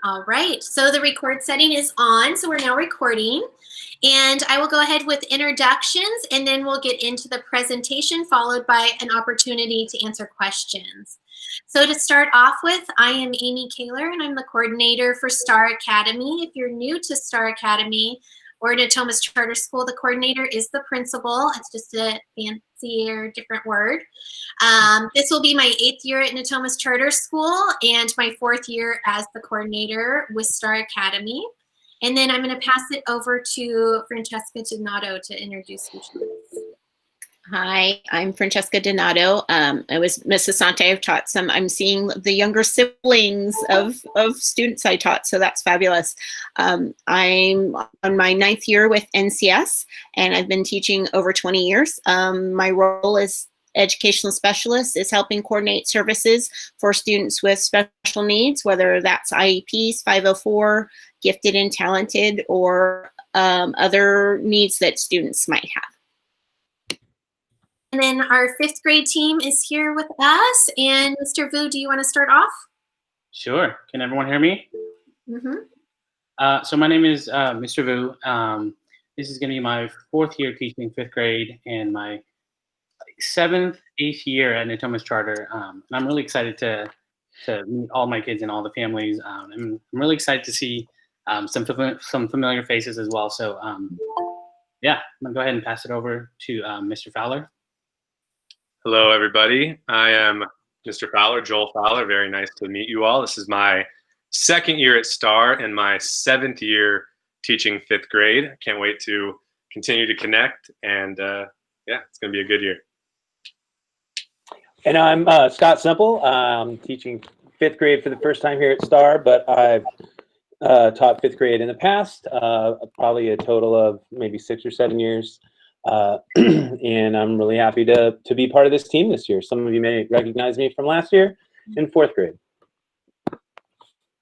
All right, so the record setting is on, so we're now recording. And I will go ahead with introductions, and then we'll get into the presentation, followed by an opportunity to answer questions. So to start off with, I am Amy Kaler, and I'm the coordinator for Star Academy. If you're new to Star Academy or Natomas Charter School, the coordinator is the principal. It's just a fancier, different word. This will be my 8th year at Natomas Charter School and my 4th year as the coordinator with Star Academy. And then I'm going to pass it over to Francesca Donato to introduce who she is. Hi, I'm Francesca Donato. I was Miss Asante. I've taught some. I'm seeing the younger siblings of students I taught, so that's fabulous. I'm on my 9th year with NCS, and I've been teaching over 20 years. My role as educational specialist is helping coordinate services for students with special needs, whether that's IEPs, 504, gifted and talented, or other needs that students might have. And then our 5th grade team is here with us. And Mr. Vu, do you want to start off? Sure. Can everyone hear me? Mm-hmm. So my name is Mr. Vu. This is going to be my 4th year teaching 5th grade and my 7th, 8th year at Natomas Charter. And I'm really excited to meet all my kids and all the families. I'm really excited to see some familiar faces as well. So yeah, I'm going to go ahead and pass it over to Mr. Fowler. Hello, everybody. I am Mr. Fowler, Joel Fowler. Very nice to meet you all. This is my 2nd year at Star and my 7th year teaching 5th grade. I can't wait to continue to connect, and yeah, it's going to be a good year. And I'm Scott Semple. I'm teaching 5th grade for the first time here at Star, but I've taught 5th grade in the past, probably a total of maybe 6 or 7 years. And I'm really happy to be part of this team this year. Some of you may recognize me from last year in 4th grade.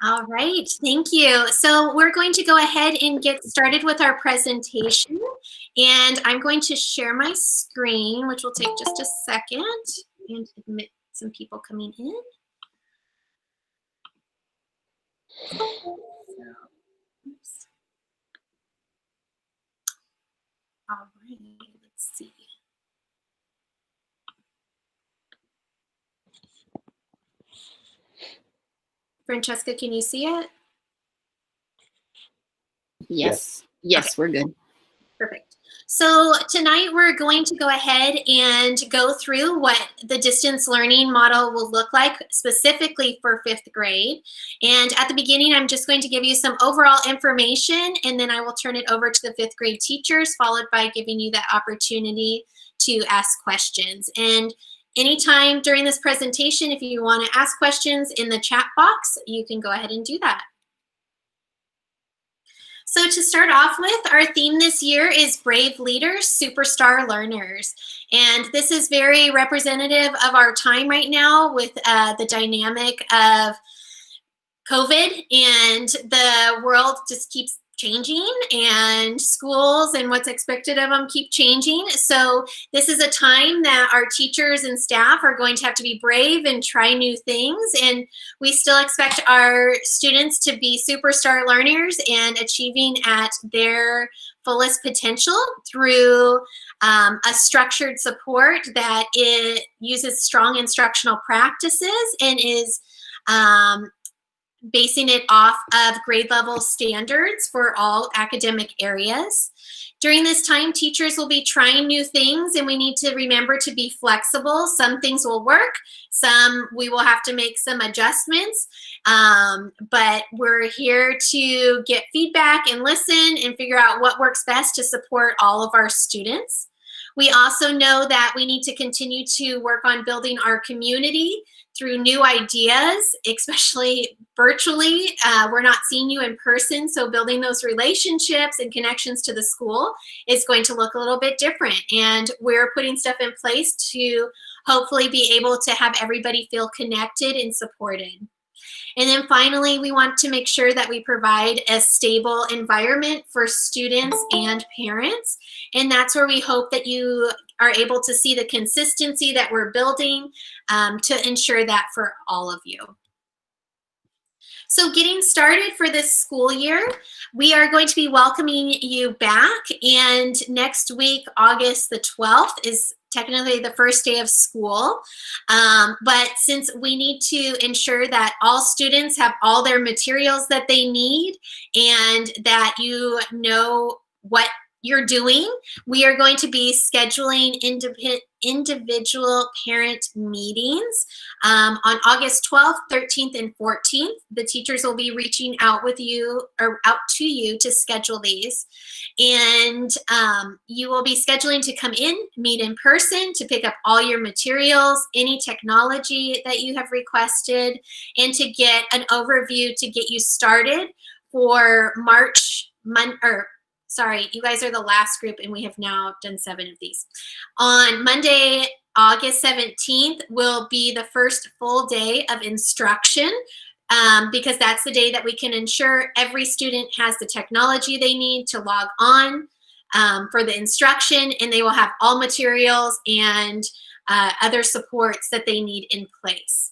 All right, thank you. So we're going to go ahead and get started with our presentation. And I'm going to share my screen, which will take just a second, and admit some people coming in. Oops. All right, let's see. Francesca, can you see it? Yes, okay. We're good. Perfect. So tonight we're going to go ahead and go through what the distance learning model will look like specifically for 5th grade. And at the beginning, I'm just going to give you some overall information, and then I will turn it over to the 5th grade teachers, followed by giving you that opportunity to ask questions. And anytime during this presentation, if you want to ask questions in the chat box, you can go ahead and do that. So to start off with, our theme this year is Brave Leaders, Superstar Learners. And this is very representative of our time right now with the dynamic of COVID, and the world just keeps changing, and schools and what's expected of them keep changing. So this is a time that our teachers and staff are going to have to be brave and try new things. And we still expect our students to be superstar learners and achieving at their fullest potential through a structured support that it uses strong instructional practices and is basing it off of grade level standards for all academic areas. During this time, teachers will be trying new things, and we need to remember to be flexible. Some things will work, some we will have to make some adjustments, but we're here to get feedback and listen and figure out what works best to support all of our students. We also know that we need to continue to work on building our community through new ideas, especially virtually. We're not seeing you in person, so building those relationships and connections to the school is going to look a little bit different. And we're putting stuff in place to hopefully be able to have everybody feel connected and supported. And then finally, we want to make sure that we provide a stable environment for students and parents. And that's where we hope that you are able to see the consistency that we're building to ensure that for all of you. So getting started for this school year, we are going to be welcoming you back, and next week, August the 12th, is technically the first day of school. But since we need to ensure that all students have all their materials that they need and that you know what you're doing, we are going to be scheduling individual parent meetings on August 12th, 13th, and 14th. The teachers will be reaching out with you or out to you to schedule these. And you will be scheduling to come in, meet in person, to pick up all your materials, any technology that you have requested, and to get an overview to get you started for sorry, you guys are the last group, and we have now done 7 of these. On Monday, August 17th will be the first full day of instruction, because that's the day that we can ensure every student has the technology they need to log on for the instruction, and they will have all materials and other supports that they need in place.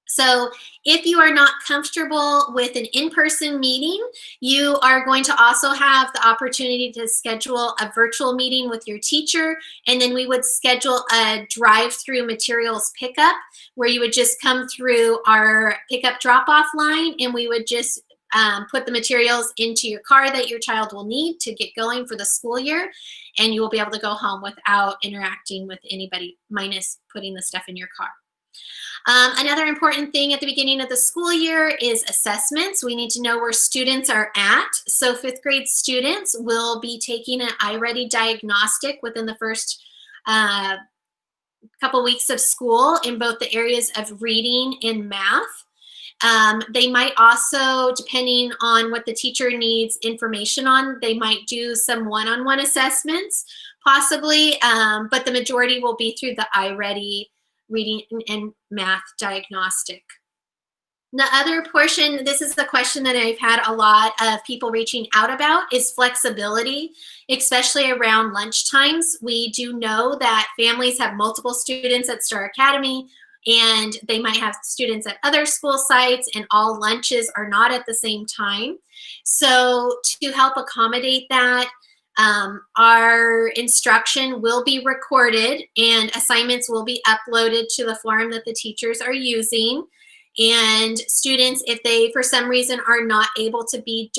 So if you are not comfortable with an in-person meeting, you are going to also have the opportunity to schedule a virtual meeting with your teacher, and then we would schedule a drive-through materials pickup where you would just come through our pickup drop-off line, and we would just put the materials into your car that your child will need to get going for the school year, and you will be able to go home without interacting with anybody, minus putting the stuff in your car. Another important thing at the beginning of the school year is assessments. We need to know where students are at. So 5th grade students will be taking an IReady diagnostic within the first couple weeks of school in both the areas of reading and math. They might also, depending on what the teacher needs information on, they might do some one-on-one assessments, possibly, but the majority will be through the IReady reading and math diagnostic. The other portion, this is the question that I've had a lot of people reaching out about, is flexibility, especially around lunch times. We do know that families have multiple students at Star Academy, and they might have students at other school sites, and all lunches are not at the same time. So to help accommodate that, our instruction will be recorded and assignments will be uploaded to the forum that the teachers are using. And students, if they for some reason are not able to be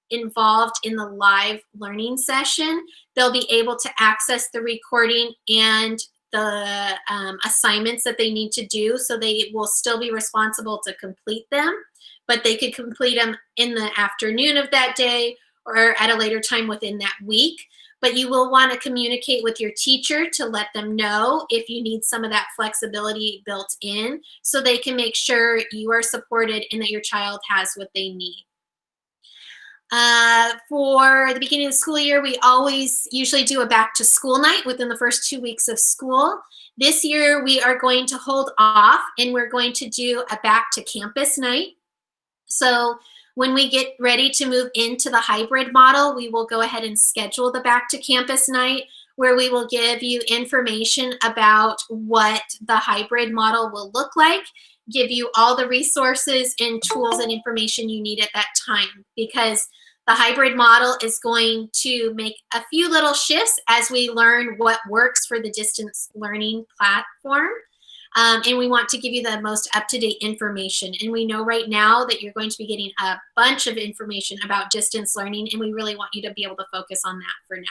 involved in the live learning session, they'll be able to access the recording and the assignments that they need to do. So they will still be responsible to complete them, but they could complete them in the afternoon of that day or at a later time within that week. But you will want to communicate with your teacher to let them know if you need some of that flexibility built in, so they can make sure you are supported and that your child has what they need. For the beginning of the school year, we always usually do a back to school night within the first 2 weeks of school. This year we are going to hold off, and we're going to do a back to campus night. So when we get ready to move into the hybrid model, we will go ahead and schedule the back to campus night, where we will give you information about what the hybrid model will look like, give you all the resources and tools and information you need at that time, because the hybrid model is going to make a few little shifts as we learn what works for the distance learning platform. And we want to give you the most up-to-date information. And we know right now that you're going to be getting a bunch of information about distance learning, and we really want you to be able to focus on that for now.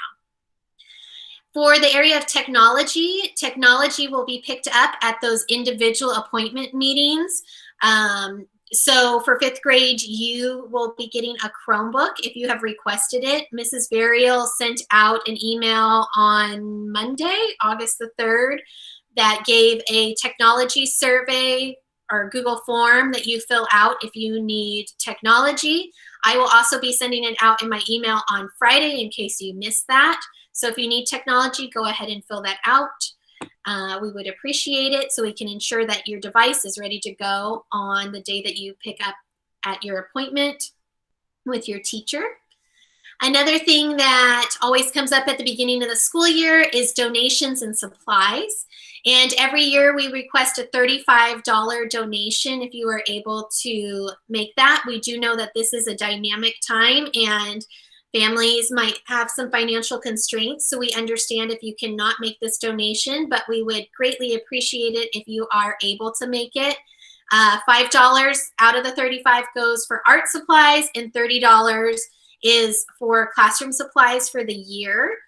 For the area of technology, technology will be picked up at those individual appointment meetings. So for 5th grade, you will be getting a Chromebook if you have requested it. Mrs. Burial sent out an email on Monday, August the 3rd, that gave a technology survey or Google form that you fill out if you need technology. I will also be sending it out in my email on Friday in case you missed that. So if you need technology, go ahead and fill that out. We would appreciate it, so we can ensure that your device is ready to go on the day that you pick up at your appointment with your teacher. Another thing that always comes up at the beginning of the school year is donations and supplies. And every year we request a $35 donation if you are able to make that. We do know that this is a dynamic time and families might have some financial constraints, so we understand if you cannot make this donation, but we would greatly appreciate it if you are able to make it. $5 out of the 35 goes for art supplies, and $30 is for classroom supplies for the year.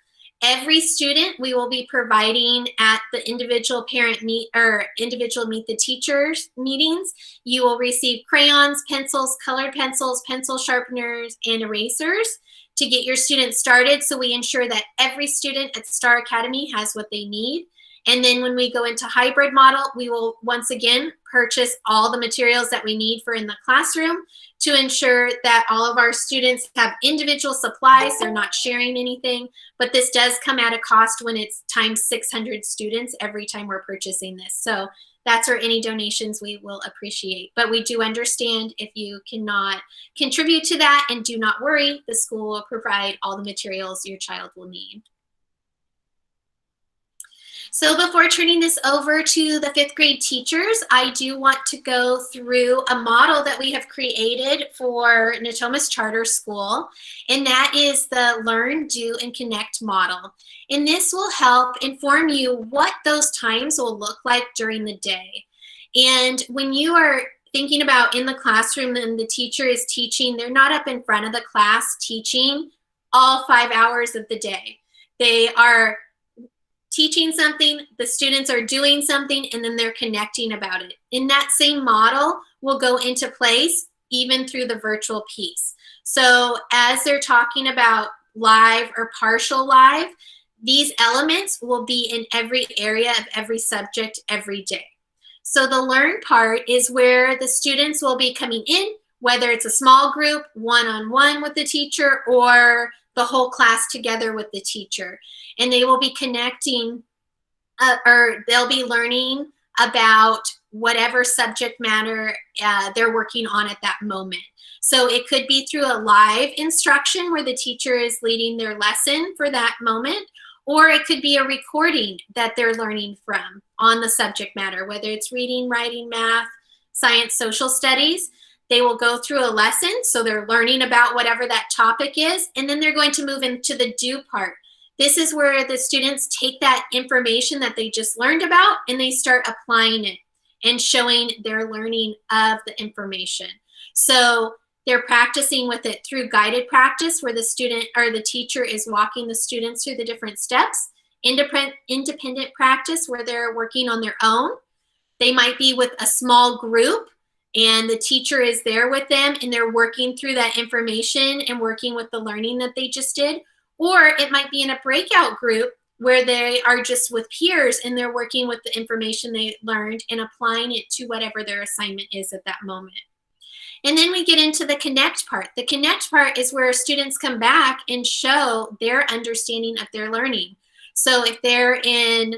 Every student we will be providing at the individual parent meet or individual meet the teachers meetings. You will receive crayons, pencils, colored pencils, pencil sharpeners, and erasers to get your students started. So we ensure that every student at Star Academy has what they need. And then when we go into hybrid model, we will once again purchase all the materials that we need for in the classroom to ensure that all of our students have individual supplies. They're not sharing anything, but this does come at a cost when it's times 600 students every time we're purchasing this. So that's where any donations we will appreciate. But we do understand if you cannot contribute to that, and do not worry, the school will provide all the materials your child will need. So before turning this over to the 5th grade teachers, I do want to go through a model that we have created for Natomas Charter School, and that is the Learn, Do, and Connect model. And this will help inform you what those times will look like during the day. And when you are thinking about in the classroom and the teacher is teaching, they're not up in front of the class teaching all 5 hours of the day. They are teaching something, the students are doing something, and then they're connecting about it. In that same model will go into place even through the virtual piece. So as they're talking about live or partial live, these elements will be in every area of every subject every day. So the learn part is where the students will be coming in, whether it's a small group, one-on-one with the teacher, or the whole class together with the teacher. And they will be connecting or they'll be learning about whatever subject matter they're working on at that moment. So it could be through a live instruction where the teacher is leading their lesson for that moment, or it could be a recording that they're learning from on the subject matter, whether it's reading, writing, math, science, social studies. They will go through a lesson, so they're learning about whatever that topic is, and then they're going to move into the do part. This is where the students take that information that they just learned about and they start applying it and showing their learning of the information. So they're practicing with it through guided practice, where the student or the teacher is walking the students through the different steps. Independent practice, where they're working on their own. They might be with a small group and the teacher is there with them and they're working through that information and working with the learning that they just did. Or it might be in a breakout group where they are just with peers and they're working with the information they learned and applying it to whatever their assignment is at that moment. And then we get into the connect part. The connect part is where students come back and show their understanding of their learning. So if they're in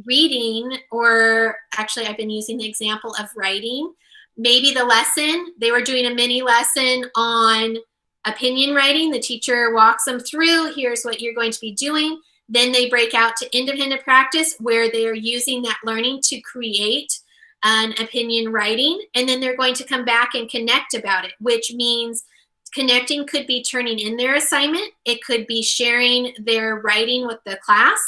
reading, or actually I've been using the example of writing, maybe the lesson, they were doing a mini lesson on opinion writing. The teacher walks them through, here's what you're going to be doing. Then they break out to independent practice where they are using that learning to create an opinion writing. And then they're going to come back and connect about it, which means connecting could be turning in their assignment. It could be sharing their writing with the class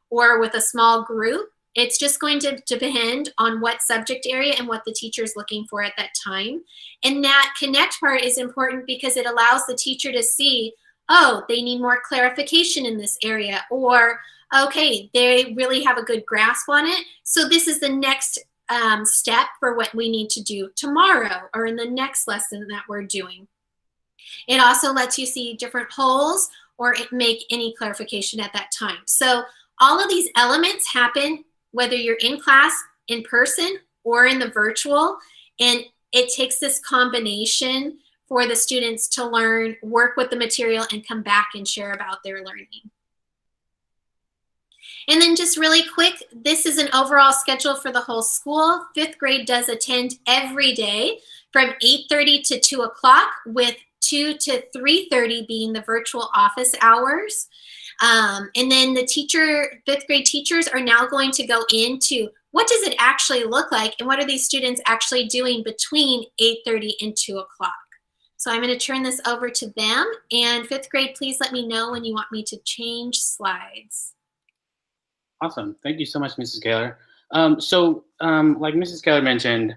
or with a small group. It's just going to depend on what subject area and what the teacher is looking for at that time. And that connect part is important because it allows the teacher to see, oh, they need more clarification in this area, or, okay, they really have a good grasp on it. So this is the next step for what we need to do tomorrow or in the next lesson that we're doing. It also lets you see different holes or make any clarification at that time. So all of these elements happen whether you're in class, in person, or in the virtual. And it takes this combination for the students to learn, work with the material, and come back and share about their learning. And then just really quick, this is an overall schedule for the whole school. 5th grade does attend every day from 8:30 to 2 o'clock, with 2 to 3:30 being the virtual office hours. And then the fifth grade teachers are now going to go into what does it actually look like and what are these students actually doing between 8:30 and 2 o'clock. So I'm going to turn this over to them. And fifth grade, please let me know when you want me to change slides. Awesome. Thank you so much, Mrs. Kaler. Like Mrs. Kaler mentioned,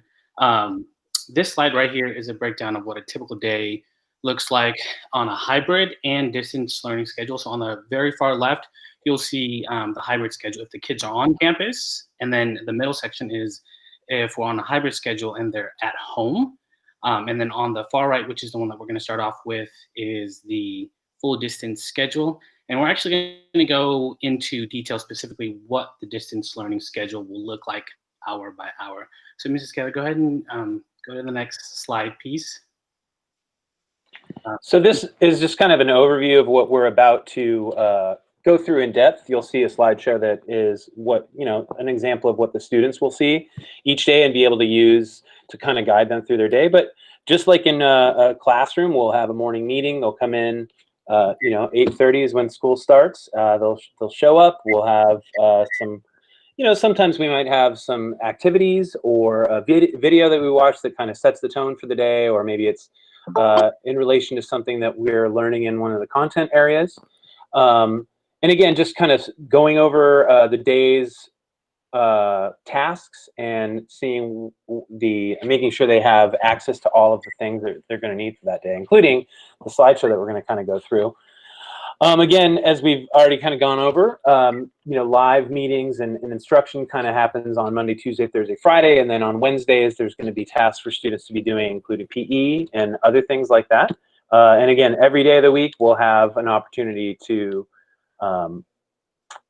this slide right here is a breakdown of what a typical day looks like on a hybrid and distance learning schedule. So on the very far left, you'll see the hybrid schedule if the kids are on campus. And then the middle section is if we're on a hybrid schedule and they're at home. And then on the far right, which is the one that we're going to start off with, is the full distance schedule. And we're actually going to go into detail specifically what the distance learning schedule will look like hour by hour. So Mrs. Keller, go ahead and go to the next slide, please. So this is just kind of an overview of what we're about to go through in depth. You'll see a slideshow that is an example of what the students will see each day and be able to use to kind of guide them through their day. But just like in a classroom, we'll have a morning meeting. They'll come in, 8:30 is when school starts. They'll show up. We'll have some, sometimes we might have some activities or a video that we watch that kind of sets the tone for the day, or maybe it's in relation to something that we're learning in one of the content areas. And again, just kind of going over the day's tasks and making sure they have access to all of the things that they're going to need for that day, including the slideshow that we're going to kind of go through. Again, as we've already kind of gone over, live meetings and instruction kind of happens on Monday, Tuesday, Thursday, Friday, and then on Wednesdays, there's going to be tasks for students to be doing, including PE and other things like that. And again, every day of the week, we'll have an opportunity to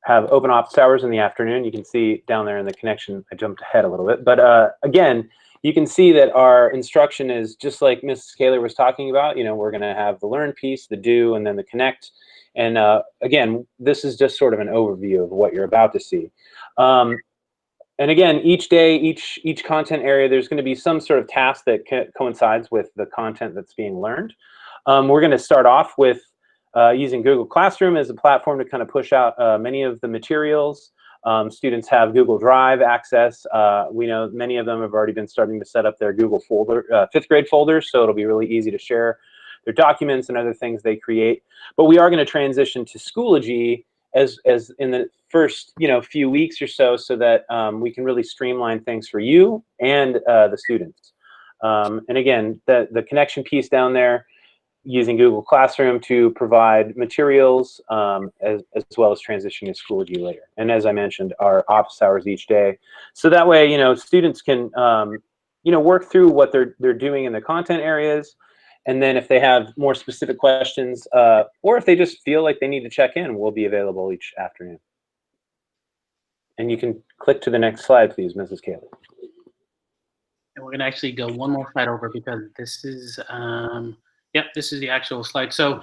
have open office hours in the afternoon. You can see down there in the connection, I jumped ahead a little bit, but again, you can see that our instruction is just like Mrs. Kaler was talking about. We're going to have the learn piece, the do, and then the connect. And again, this is just sort of an overview of what you're about to see. And again, each day, each content area, there's going to be some sort of task that coincides with the content that's being learned. We're going to start off with using Google Classroom as a platform to kind of push out many of the materials. Students have Google Drive access. We know many of them have already been starting to set up their Google folder, fifth grade folders, so it'll be really easy to share their documents and other things they create. But we are going to transition to Schoology as in the first few weeks or so that we can really streamline things for you and the students. And again, the connection piece down there, using Google Classroom to provide materials as well as transitioning to Schoology later. And as I mentioned, our office hours each day. So that way, students can, work through what they're doing in the content areas. And then if they have more specific questions, or if they just feel like they need to check in, we'll be available each afternoon. And you can click to the next slide, please, Mrs. Kaler. And we're going to actually go one more slide over because this is, this is the actual slide. So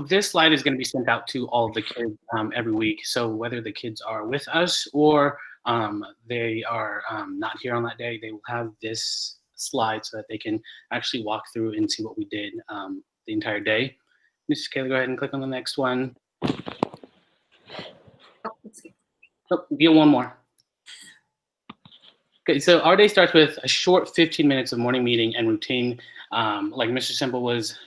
this slide is going to be sent out to all of the kids every week. So whether the kids are with us or they are not here on that day, they will have this slide so that they can actually walk through and see what we did the entire day. Mrs. Kaler, go ahead and click on the next one. Oh, get one more. Okay, so our day starts with a short 15 minutes of morning meeting and routine. Like Mr. Simple was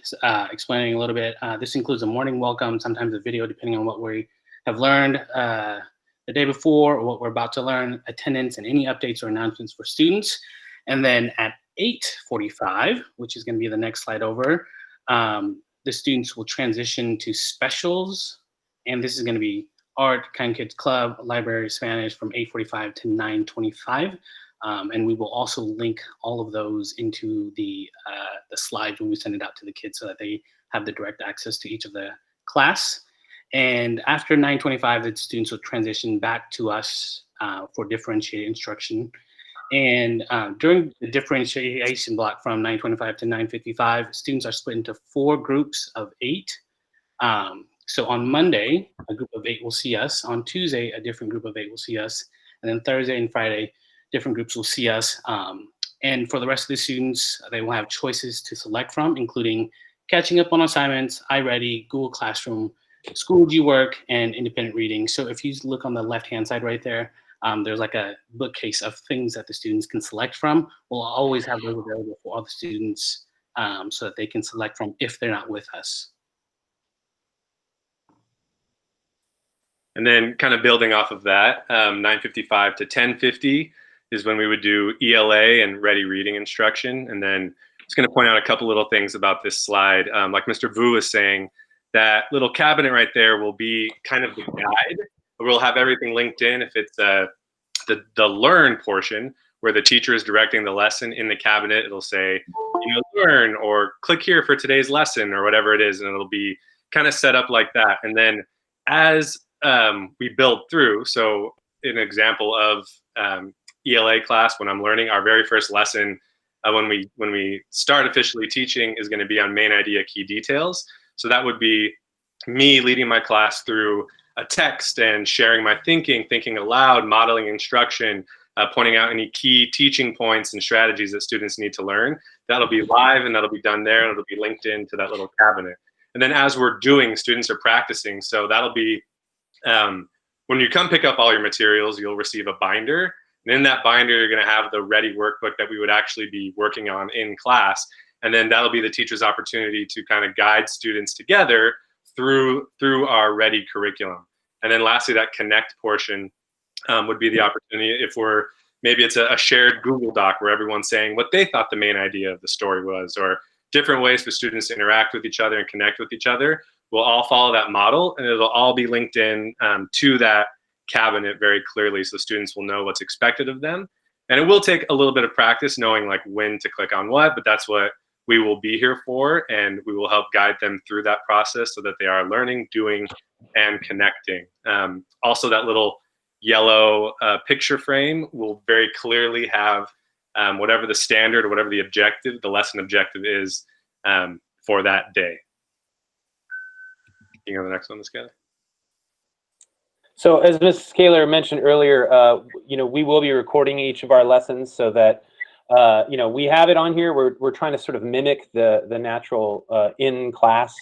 explaining a little bit, this includes a morning welcome, sometimes a video, depending on what we have learned the day before or what we're about to learn, attendance and any updates or announcements for students. And then at 8:45, which is going to be the next slide over, the students will transition to specials. And this is going to be art, Kind Kids Club, library, Spanish from 8:45 to 9:25. And we will also link all of those into the slides when we send it out to the kids so that they have the direct access to each of the class. And after 9:25, the students will transition back to us for differentiated instruction. And during the differentiation block from 9:25 to 9:55, students are split into 4 groups of 8. So on Monday, a group of 8 will see us. On Tuesday, a different group of 8 will see us. And then Thursday and Friday, different groups will see us. And for the rest of the students, they will have choices to select from, including catching up on assignments, IReady, Google Classroom, Schoology work and independent reading. So if you look on the left-hand side right there, there's like a bookcase of things that the students can select from. We'll always have those available for all the students so that they can select from if they're not with us. And then kind of building off of that, 9:55 to 10:50 is when we would do ELA and ready reading instruction. And then I'm just going to point out a couple little things about this slide. Like Mr. Vu was saying, that little cabinet right there will be kind of the guide. We'll have everything linked in. If it's the learn portion where the teacher is directing the lesson in the cabinet, it'll say, learn or click here for today's lesson or whatever it is. And it'll be kind of set up like that. And then as we build through, so an example of ELA class, when I'm learning our very first lesson, when we start officially teaching is going to be on main idea key details. So that would be me leading my class through a text and sharing my thinking aloud, modeling instruction, pointing out any key teaching points and strategies that students need to learn. That'll be live and that'll be done there and it'll be linked into that little cabinet. And then as we're doing, students are practicing. So that'll be, when you come pick up all your materials, you'll receive a binder. And in that binder, you're going to have the ready workbook that we would actually be working on in class. And then that'll be the teacher's opportunity to kind of guide students together through our ready curriculum. And then lastly, that connect portion would be the opportunity if maybe it's a shared Google Doc where everyone's saying what they thought the main idea of the story was, or different ways for students to interact with each other and connect with each other. We'll all follow that model and it'll all be linked in to that cabinet very clearly so students will know what's expected of them. And it will take a little bit of practice knowing like when to click on what, but that's what we will be here for, and we will help guide them through that process so that they are learning, doing, and connecting. Also, that little yellow picture frame will very clearly have whatever the standard or whatever the objective, the lesson objective is for that day. You can go to the next one, Ms. Kelly. So as Ms. Scaler mentioned earlier, we will be recording each of our lessons so that we have it on here. We're trying to sort of mimic the natural in class,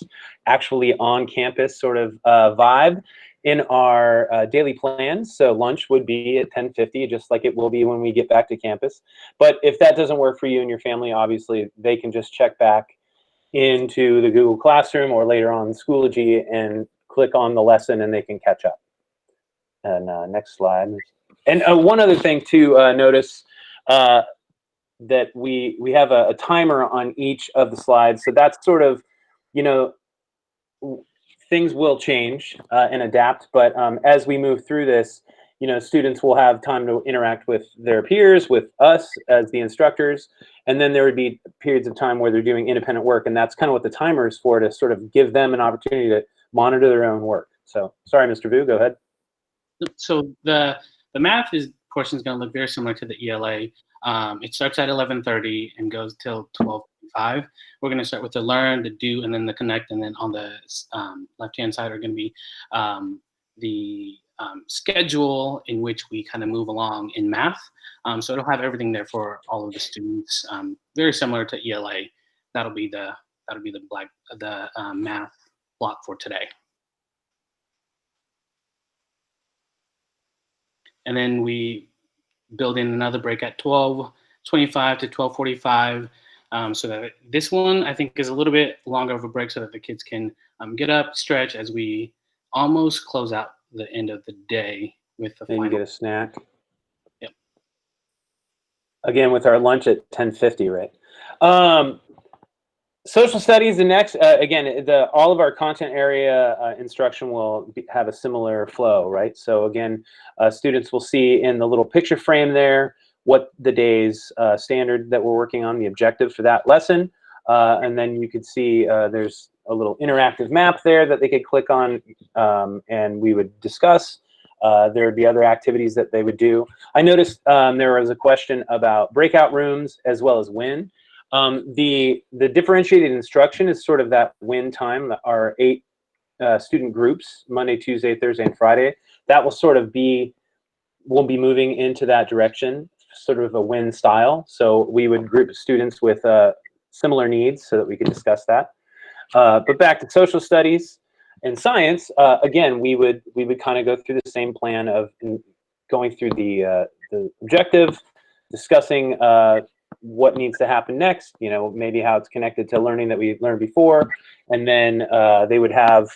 actually on campus sort of vibe in our daily plans. So lunch would be at 10:50, just like it will be when we get back to campus. But if that doesn't work for you and your family, obviously they can just check back into the Google Classroom or later on Schoology and click on the lesson and they can catch up. And next slide. And one other thing to notice, that we have a timer on each of the slides. So that's sort of, things will change and adapt. But as we move through this, students will have time to interact with their peers, with us as the instructors. And then there would be periods of time where they're doing independent work. And that's kind of what the timer is for, to sort of give them an opportunity to monitor their own work. So sorry, Mr. Vu, go ahead. So the math portion is going to look very similar to the ELA. It starts at 11:30 and goes till 12:55. We're going to start with the learn, the do, and then the connect. And then on the left-hand side are going to be the schedule in which we kind of move along in math. So it'll have everything there for all of the students. Very similar to ELA. That'll be the math block for today. And then we build in another break at 12:25 to 12:45. So that this one, I think, is a little bit longer of a break so that the kids can get up, stretch as we almost close out the end of the day with the Then final. you get a snack. Yep. Again, with our lunch at 10:50, right? Social studies, the next, again, all of our content area instruction will have a similar flow, right? So again, students will see in the little picture frame there what the day's standard that we're working on, the objective for that lesson. And then you could see there's a little interactive map there that they could click on and we would discuss. There would be other activities that they would do. I noticed there was a question about breakout rooms as well as when. The differentiated instruction is sort of that win time, our 8 student groups, Monday, Tuesday, Thursday, and Friday. That will sort of we'll be moving into that direction, sort of a win style. So we would group students with similar needs so that we could discuss that. But back to social studies, In science, again, we would kind of go through the same plan of going through the objective, discussing what needs to happen next, you know, maybe how it's connected to learning that we learned before, and then they would have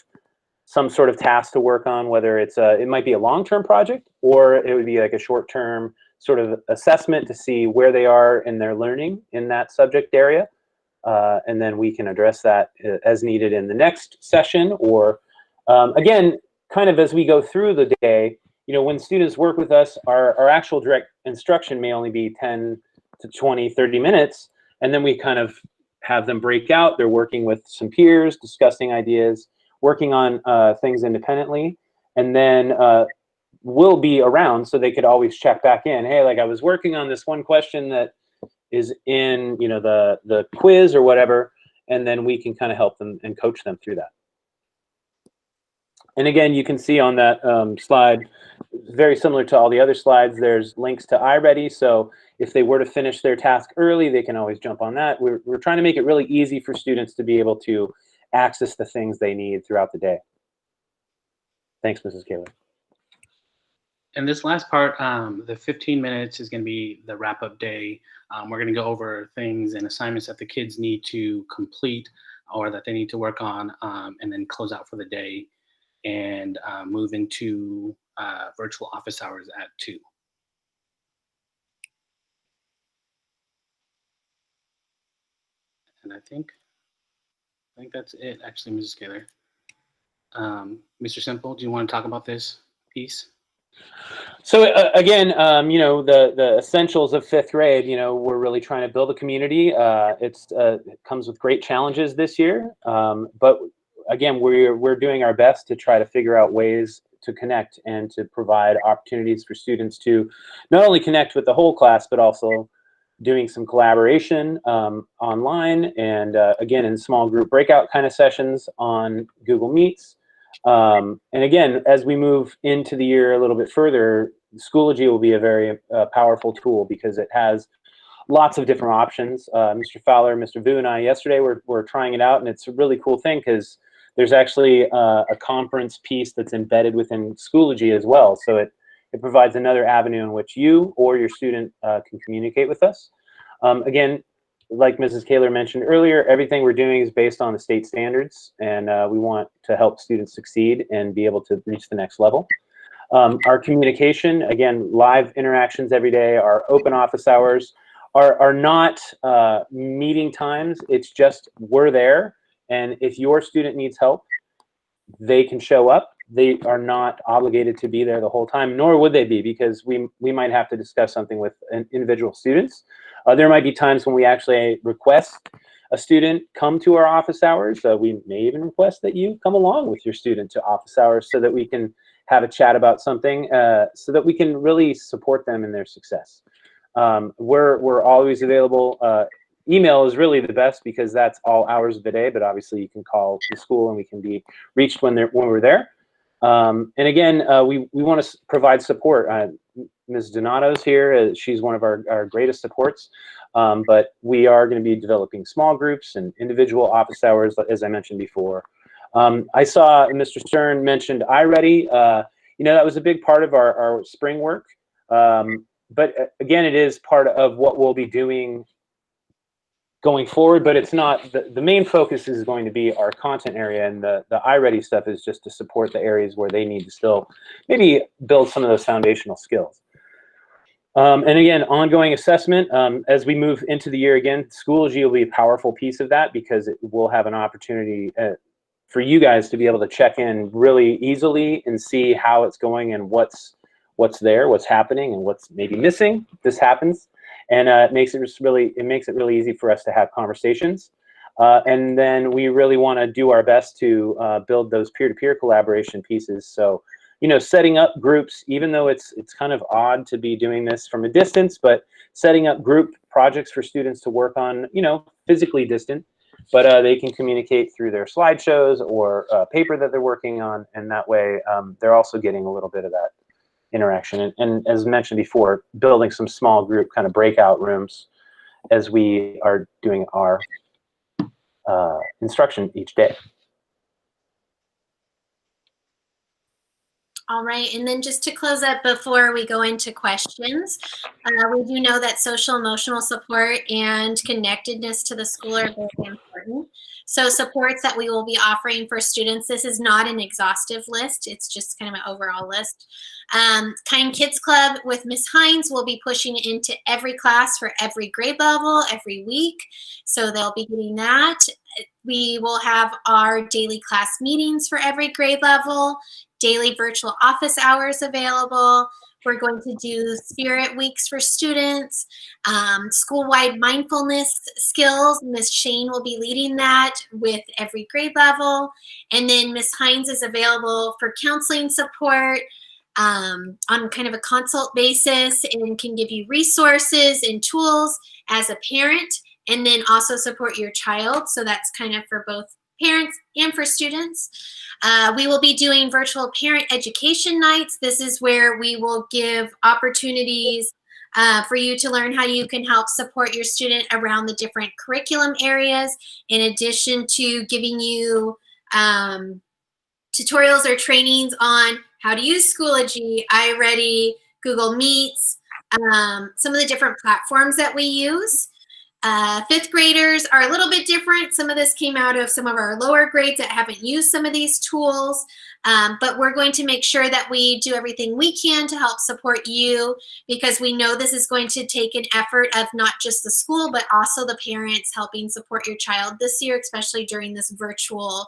some sort of task to work on, whether it's it might be a long-term project, or it would be like a short-term sort of assessment to see where they are in their learning in that subject area. And then we can address that as needed in the next session, or again, kind of as we go through the day, you know, when students work with us, our actual direct instruction may only be 10 to 20, 30 minutes, and then we kind of have them break out. They're working with some peers, discussing ideas, working on things independently, and then we'll be around so they could always check back in. Hey, like I was working on this one question that is in, you know, the quiz or whatever, and then we can kind of help them and coach them through that. And again, you can see on that slide, very similar to all the other slides, there's links to IReady. So if they were to finish their task early, they can always jump on that. We're trying to make it really easy for students to be able to access the things they need throughout the day. Thanks, Mrs. Kaler. And this last part, the 15 minutes is going to be the wrap-up day. We're going to go over things and assignments that the kids need to complete or that they need to work on, and then close out for the day and move into virtual office hours at 2. And I think that's it, actually, Mrs. Kaler. Mr. Simple, do you want to talk about this piece? So again, you know, the essentials of 5th grade, you know, we're really trying to build a community. It comes with great challenges this year, but again, we're doing our best to try to figure out ways to connect and to provide opportunities for students to not only connect with the whole class, but also doing some collaboration online, and again, in small group breakout kind of sessions on Google Meets. And again, as we move into the year a little bit further, Schoology will be a very powerful tool because it has lots of different options. Mr. Fowler, Mr. Vu, and I yesterday were trying it out, and it's a really cool thing because there's actually a conference piece that's embedded within Schoology as well. So it provides another avenue in which you or your student can communicate with us. Again, like Mrs. Kaler mentioned earlier, everything we're doing is based on the state standards, and we want to help students succeed and be able to reach the next level. Our communication, again, live interactions every day, our open office hours are not meeting times. It's just we're there, and if your student needs help, they can show up. They are not obligated to be there the whole time, nor would they be, because we might have to discuss something with individual students. There might be times when we actually request a student come to our office hours. We may even request that you come along with your student to office hours so that we can have a chat about something, so that we can really support them in their success. We're always available. Email is really the best because that's all hours of the day, but obviously you can call the school and we can be reached when we're there. And again, we want to provide support. Ms. Donato's here. She's one of our greatest supports. But we are going to be developing small groups and individual office hours, as I mentioned before. I saw Mr. Stern mentioned IReady. You know, that was a big part of our spring work. But again, it is part of what we'll be doing going forward, but it's not, the main focus is going to be our content area, and the IReady stuff is just to support the areas where they need to still maybe build some of those foundational skills. And again, ongoing assessment, as we move into the year again, Schoology will be a powerful piece of that because it will have an opportunity for you guys to be able to check in really easily and see how it's going and what's there, what's happening, and what's maybe missing. This happens. And it makes it really easy for us to have conversations. And then we really want to do our best to build those peer-to-peer collaboration pieces. So, you know, setting up groups, even though it's kind of odd to be doing this from a distance, but setting up group projects for students to work on, you know, physically distant, but they can communicate through their slideshows or paper that they're working on, and that way they're also getting a little bit of that interaction. And as mentioned before, building some small group kind of breakout rooms as we are doing our instruction each day. All right, and then just to close up before we go into questions, we do know that social emotional support and connectedness to the school are very important. So supports that we will be offering for students, this is not an exhaustive list, it's just kind of an overall list. Kind Kids Club with Miss Hines will be pushing into every class for every grade level every week, so they'll be getting that. We will have our daily class meetings for every grade level, daily virtual office hours available. We're going to do spirit weeks for students, school-wide mindfulness skills. Miss Shane will be leading that with every grade level. And then Miss Hines is available for counseling support on kind of a consult basis and can give you resources and tools as a parent, and then also support your child. So that's kind of for both parents and for students. We will be doing virtual parent education nights. This is where we will give opportunities for you to learn how you can help support your student around the different curriculum areas, in addition to giving you tutorials or trainings on how to use Schoology, IReady, Google Meets, some of the different platforms that we use. Fifth graders are a little bit different. Some of this came out of some of our lower grades that haven't used some of these tools, but we're going to make sure that we do everything we can to help support you, because we know this is going to take an effort of not just the school, but also the parents helping support your child this year, especially during this virtual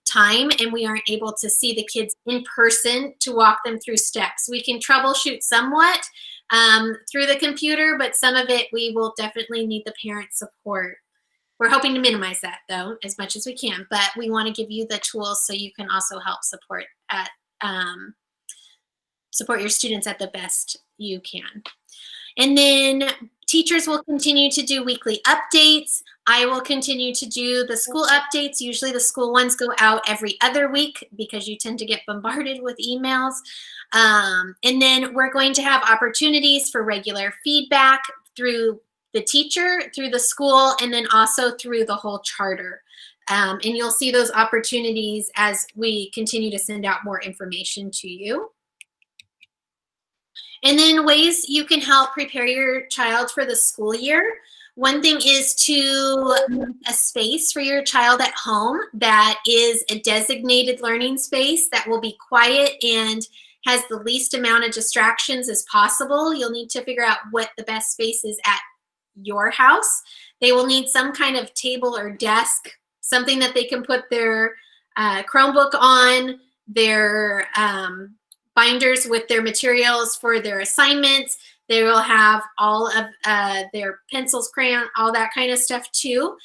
time, and we aren't able to see the kids in person to walk them through steps. We can troubleshoot somewhat through the computer, but some of it we will definitely need the parent support. We're hoping to minimize that though as much as we can, but we want to give you the tools so you can also help support your students at the best you can. And then teachers will continue to do weekly updates. I will continue to do the school updates. Usually the school ones go out every other week because you tend to get bombarded with emails. And then we're going to have opportunities for regular feedback through the teacher, through the school, and then also through the whole charter. And you'll see those opportunities as we continue to send out more information to you. And then ways you can help prepare your child for the school year. One thing is to make a space for your child at home that is a designated learning space that will be quiet and has the least amount of distractions as possible. You'll need to figure out what the best space is at your house. They will need some kind of table or desk, something that they can put their Chromebook on, their binders with their materials for their assignments. They will have all of their pencils, crayon, all that kind of stuff too.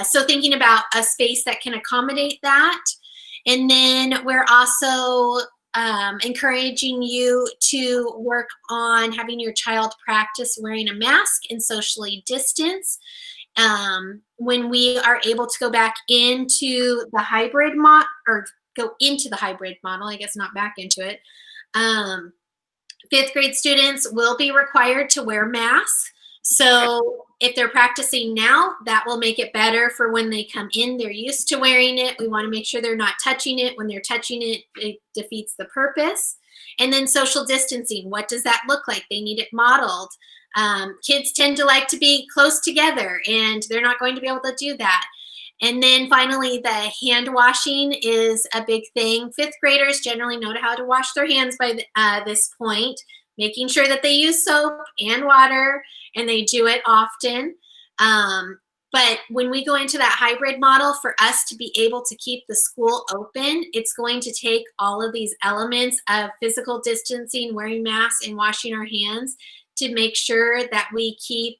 So thinking about a space that can accommodate that. And then we're also encouraging you to work on having your child practice wearing a mask and socially distance. When we are able to go back into the hybrid model, or go into the hybrid model, I guess not back into it, fifth grade students will be required to wear masks. So if they're practicing now, that will make it better for when they come in. They're used to wearing it. We want to make sure they're not touching it. When they're touching it, it defeats the purpose. And then social distancing. What does that look like? They need it modeled. Kids tend to like to be close together, and they're not going to be able to do that. And then finally, the hand washing is a big thing. Fifth graders generally know how to wash their hands by this point, making sure that they use soap and water, and they do it often. But when we go into that hybrid model, for us to be able to keep the school open, it's going to take all of these elements of physical distancing, wearing masks, and washing our hands to make sure that we keep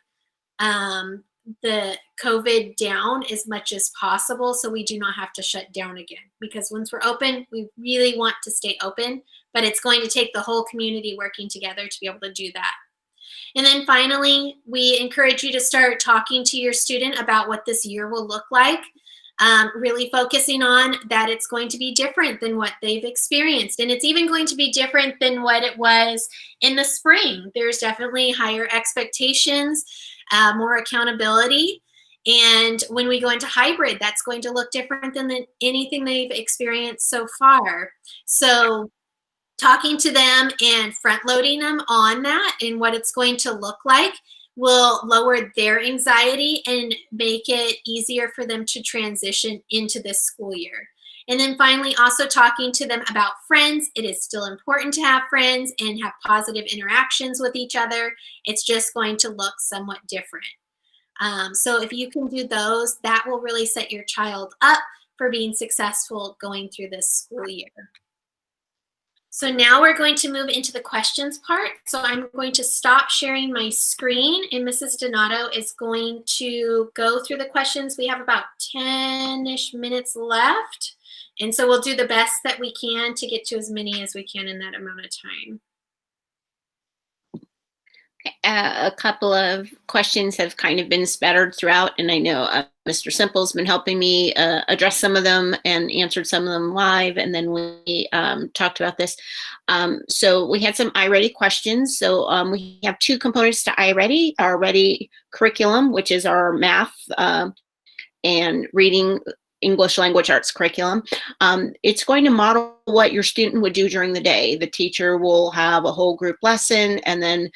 the COVID down as much as possible, so we do not have to shut down again. Because once we're open, we really want to stay open, but it's going to take the whole community working together to be able to do that. And then finally, we encourage you to start talking to your student about what this year will look like, really focusing on that it's going to be different than what they've experienced. And it's even going to be different than what it was in the spring. There's definitely higher expectations, more accountability. And when we go into hybrid, that's going to look different than anything they've experienced so far. So talking to them and front loading them on that and what it's going to look like will lower their anxiety and make it easier for them to transition into this school year. And then finally, also talking to them about friends. It is still important to have friends and have positive interactions with each other. It's just going to look somewhat different. So if you can do those, that will really set your child up for being successful going through this school year. So now we're going to move into the questions part. So I'm going to stop sharing my screen and Mrs. Donato is going to go through the questions. We have about 10-ish minutes left. And so we'll do the best that we can to get to as many as we can in that amount of time. A couple of questions have kind of been spattered throughout, and I know Mr. Simple's been helping me address some of them and answered some of them live, and then we talked about this. So we had some IReady questions. So we have two components to IReady, our Ready curriculum, which is our math and reading English language arts curriculum. It's going to model what your student would do during the day. The teacher will have a whole group lesson, and then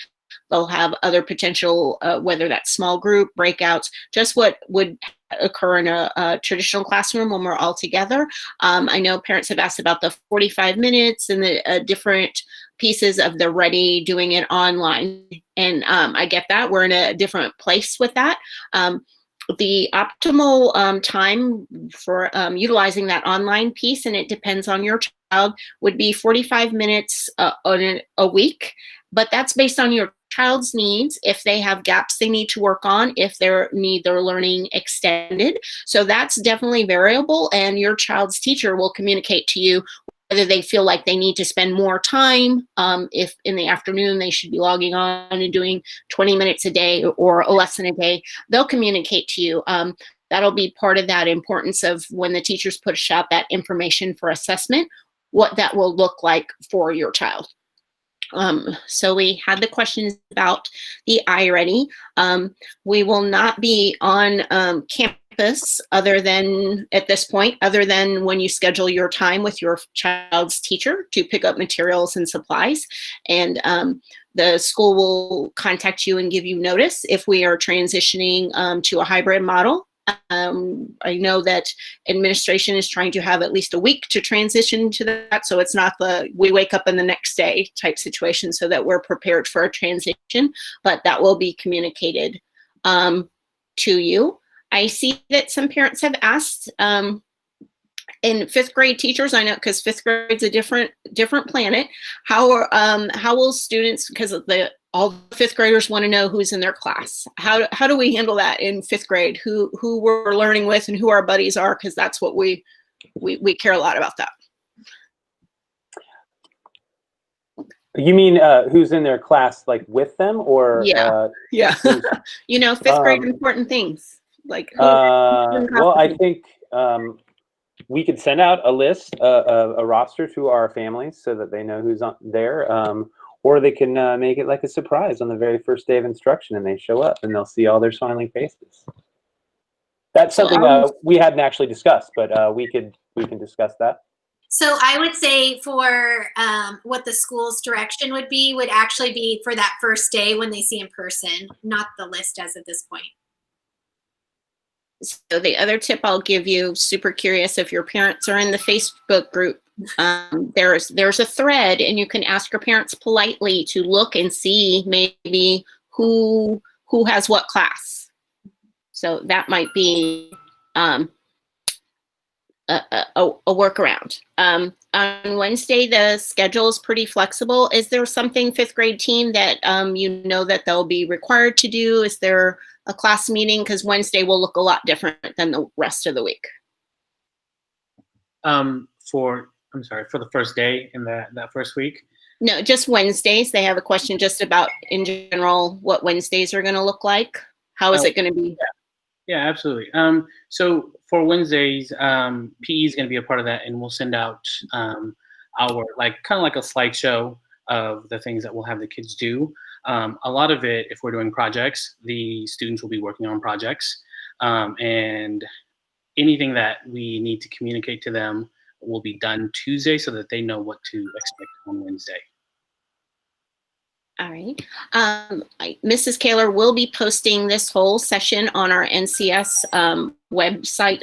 they'll have other potential, whether that's small group, breakouts, just what would occur in a traditional classroom when we're all together. I know parents have asked about the 45 minutes and the different pieces of the Ready doing it online. And I get that. We're in a different place with that. The optimal time for utilizing that online piece, and it depends on your child, would be 45 minutes on a week. But that's based on your child's needs, if they have gaps they need to work on, if they need their learning extended. So that's definitely variable, and your child's teacher will communicate to you whether they feel like they need to spend more time, if in the afternoon they should be logging on and doing 20 minutes a day or a lesson a day. They'll communicate to you. That'll be part of that importance of when the teachers push out that information for assessment, what that will look like for your child. So we had the questions about the IReady. We will not be on campus other than, at this point, other than when you schedule your time with your child's teacher to pick up materials and supplies. And the school will contact you and give you notice if we are transitioning to a hybrid model. I know that administration is trying to have at least a week to transition to that, so it's not the we wake up in the next day type situation, so that we're prepared for a transition, but that will be communicated to you. I see that some parents have asked, and fifth grade teachers, I know, because fifth grade's a different planet. How will students, because all the fifth graders want to know who's in their class. How do we handle that in fifth grade? Who we're learning with and who our buddies are, because that's what we care a lot about that. You mean who's in their class, like with them, or yeah. You know, fifth grade important things like well, I think we could send out a list, a roster to our families so that they know who's on there. Or they can make it like a surprise on the very first day of instruction, and they show up and they'll see all their smiling faces. That's something we hadn't actually discussed, but we can discuss that. So I would say for what the school's direction would actually be for that first day when they see in person, not the list as of this point. So the other tip I'll give you, super curious if your parents are in the Facebook group, there's a thread, and you can ask your parents politely to look and see maybe who has what class. So that might be a workaround. On Wednesday, the schedule is pretty flexible. Is there something fifth grade team that you know that they'll be required to do? Is there a class meeting? Because Wednesday will look a lot different than the rest of the week. For the first day in that first week? No, just Wednesdays. They have a question just about, in general, what Wednesdays are going to look like. How is it going to be? Yeah, absolutely. So for Wednesdays, PE is going to be a part of that, and we'll send out our kind of like a slideshow of the things that we'll have the kids do. A lot of it, if we're doing projects, the students will be working on projects, and anything that we need to communicate to them will be done Tuesday so that they know what to expect on Wednesday. All right. Mrs. Kaler will be posting this whole session on our NCS website.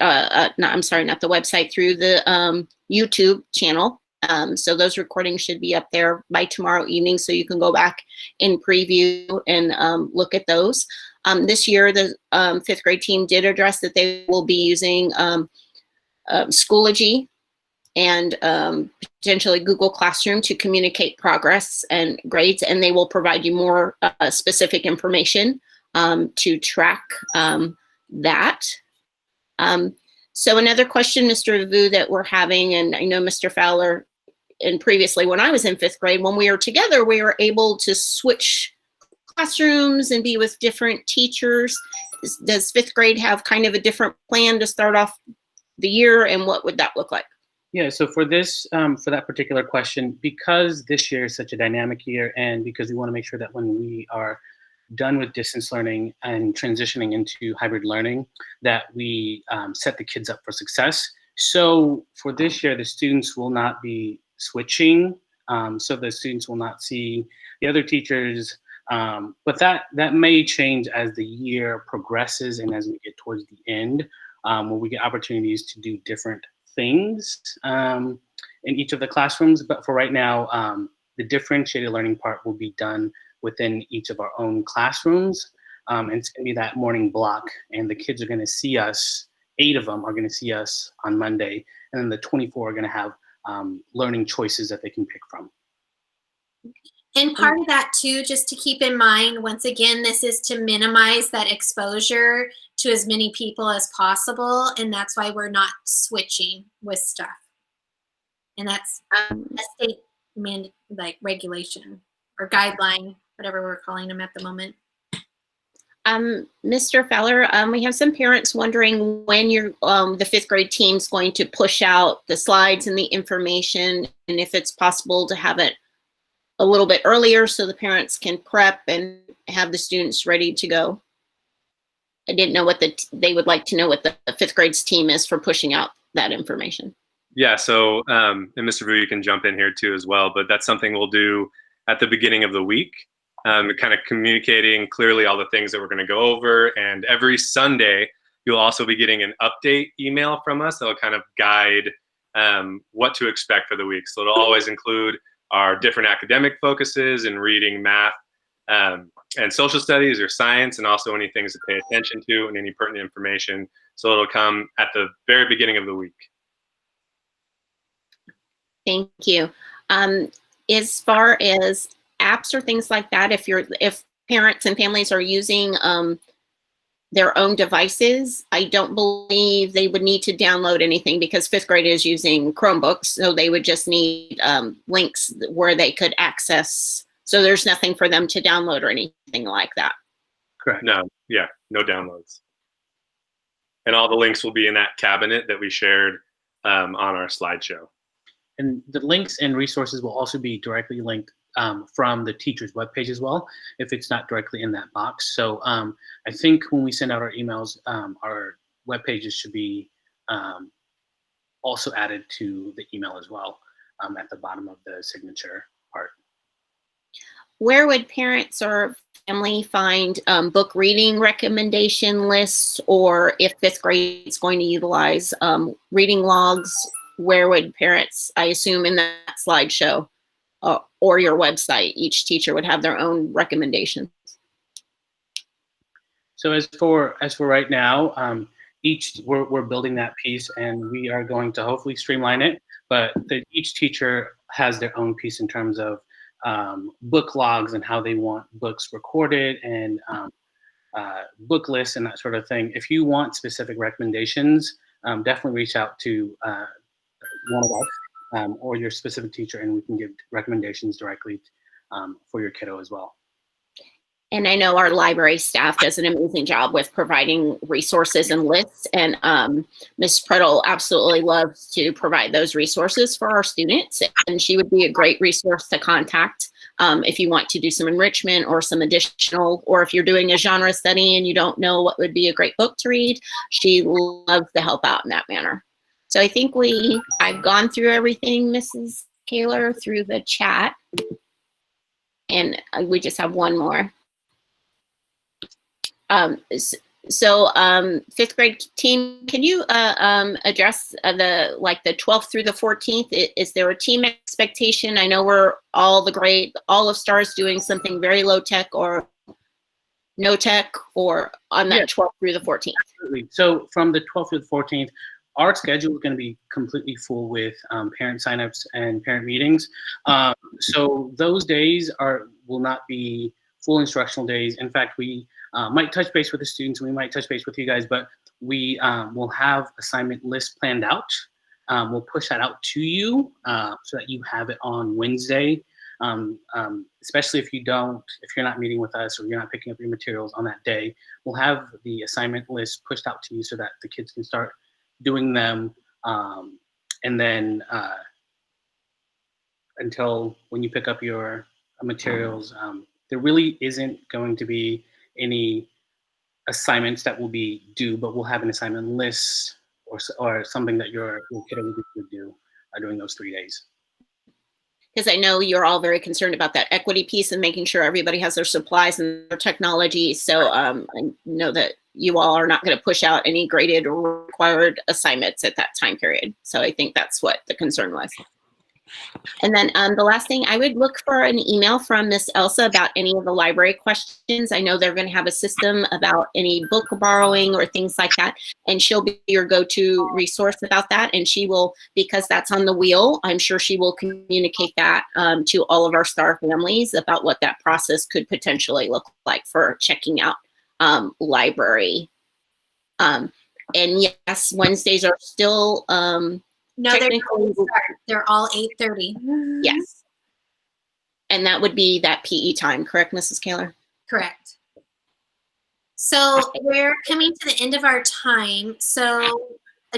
No, I'm sorry, not the website, through the YouTube channel. So those recordings should be up there by tomorrow evening, so you can go back and preview and look at those. This year, the fifth grade team did address that they will be using Schoology and potentially Google Classroom to communicate progress and grades, and they will provide you more specific information to track that. So another question, Mr. Vu, that we're having, and I know Mr. Fowler, and previously when I was in fifth grade, when we were together, we were able to switch classrooms and be with different teachers. Does fifth grade have kind of a different plan to start off the year, and what would that look like? Yeah, so for this, for that particular question, because this year is such a dynamic year, and because we want to make sure that when we are done with distance learning and transitioning into hybrid learning, that we set the kids up for success. So for this year, the students will not be switching. So the students will not see the other teachers, but that may change as the year progresses and as we get towards the end, when we get opportunities to do different things in each of the classrooms. But for right now, the differentiated learning part will be done within each of our own classrooms. And it's gonna be that morning block, and the kids are gonna see us, 8 of them are gonna see us on Monday, and then the 24 are gonna have learning choices that they can pick from. And part of that too, just to keep in mind, once again, this is to minimize that exposure to as many people as possible. And that's why we're not switching with stuff. And that's a state regulation or guideline, whatever we're calling them at the moment. Mr. Fowler, we have some parents wondering when the fifth grade team's going to push out the slides and the information, and if it's possible to have it a little bit earlier so the parents can prep and have the students ready to go. I didn't know what they would like to know what the fifth grade's team is for pushing out that information. Yeah, so, and Mr. Vu, you can jump in here too as well, but that's something we'll do at the beginning of the week, kind of communicating clearly all the things that we're gonna go over. And every Sunday, you'll also be getting an update email from us that'll kind of guide what to expect for the week. So it'll always include our different academic focuses in reading, math, and social studies or science, and also any things to pay attention to and any pertinent information. So it'll come at the very beginning of the week. Thank you. As far as apps or things like that, if parents and families are using their own devices, I don't believe they would need to download anything because fifth grade is using Chromebooks, so they would just need links where they could access. So there's nothing for them to download or anything like that. Correct. No, yeah, no downloads. And all the links will be in that cabinet that we shared on our slideshow. And the links and resources will also be directly linked from the teacher's webpage as well, if it's not directly in that box. So I think when we send out our emails, our web pages should be also added to the email as well, at the bottom of the signature part. Where would parents or family find book reading recommendation lists, or if fifth grade is going to utilize reading logs, where would parents, I assume in that slideshow, or your website, each teacher would have their own recommendations? So as for right now, we're building that piece, and we are going to hopefully streamline it. But each teacher has their own piece in terms of book logs and how they want books recorded, and book lists and that sort of thing. If you want specific recommendations, definitely reach out to one of us or your specific teacher, and we can give recommendations directly for your kiddo as well. And I know our library staff does an amazing job with providing resources and lists, and Ms. Prettle absolutely loves to provide those resources for our students, and she would be a great resource to contact if you want to do some enrichment or some additional, or if you're doing a genre study and you don't know what would be a great book to read, she loves to help out in that manner. So I think I've gone through everything, Mrs. Kaler, through the chat. And we just have one more. Fifth grade team, can you address the 12th through the 14th? Is there a team expectation? I know we're all of STAR's doing something very low tech or no tech, or on that 12th through the 14th. Absolutely. So from the 12th to the 14th, our schedule is going to be completely full with parent signups and parent meetings. So those days will not be full instructional days. In fact, we might touch base with the students, we might touch base with you guys, but we will have assignment lists planned out. We'll push that out to you so that you have it on Wednesday. Especially if you're not meeting with us or you're not picking up your materials on that day, we'll have the assignment list pushed out to you so that the kids can start doing them. And then until when you pick up your materials, there really isn't going to be any assignments that will be due, but we'll have an assignment list or something that your kid will do during those 3 days. Because I know you're all very concerned about that equity piece and making sure everybody has their supplies and their technology. So I know that you all are not going to push out any graded or required assignments at that time period. So I think that's what the concern was. And then the last thing, I would look for an email from Miss Elsa about any of the library questions. I know they're going to have a system about any book borrowing or things like that. And she'll be your go-to resource about that. And she will, because that's on the wheel, I'm sure she will communicate that to all of our STAR families about what that process could potentially look like for checking out library. And yes, Wednesdays are still no, they're all 8:30. Yes. And that would be that PE time, correct, Mrs. Kaler? Correct. So we're coming to the end of our time. So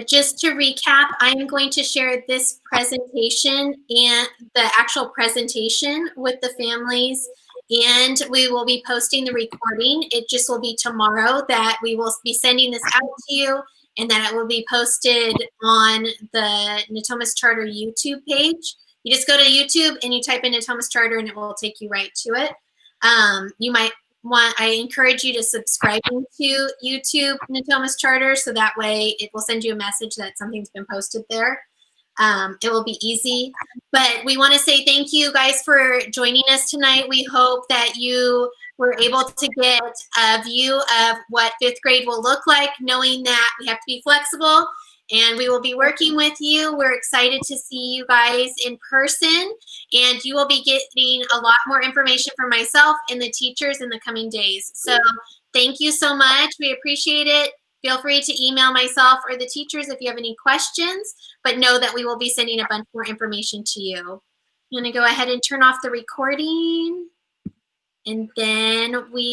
just to recap, I'm going to share this presentation and the actual presentation with the families, and we will be posting the recording. It just will be tomorrow that we will be sending this out to you, and then it will be posted on the Natomas Charter YouTube page. You just go to YouTube and you type in Natomas Charter and it will take you right to it. I encourage you to subscribe to YouTube Natomas Charter so that way it will send you a message that something's been posted there. It will be easy. But we want to say thank you guys for joining us tonight. We hope that you were able to get a view of what fifth grade will look like, knowing that we have to be flexible and we will be working with you. We're excited to see you guys in person, and you will be getting a lot more information from myself and the teachers in the coming days. So thank you so much. We appreciate it. Feel free to email myself or the teachers if you have any questions, but know that we will be sending a bunch more information to you. I'm going to go ahead and turn off the recording, and then we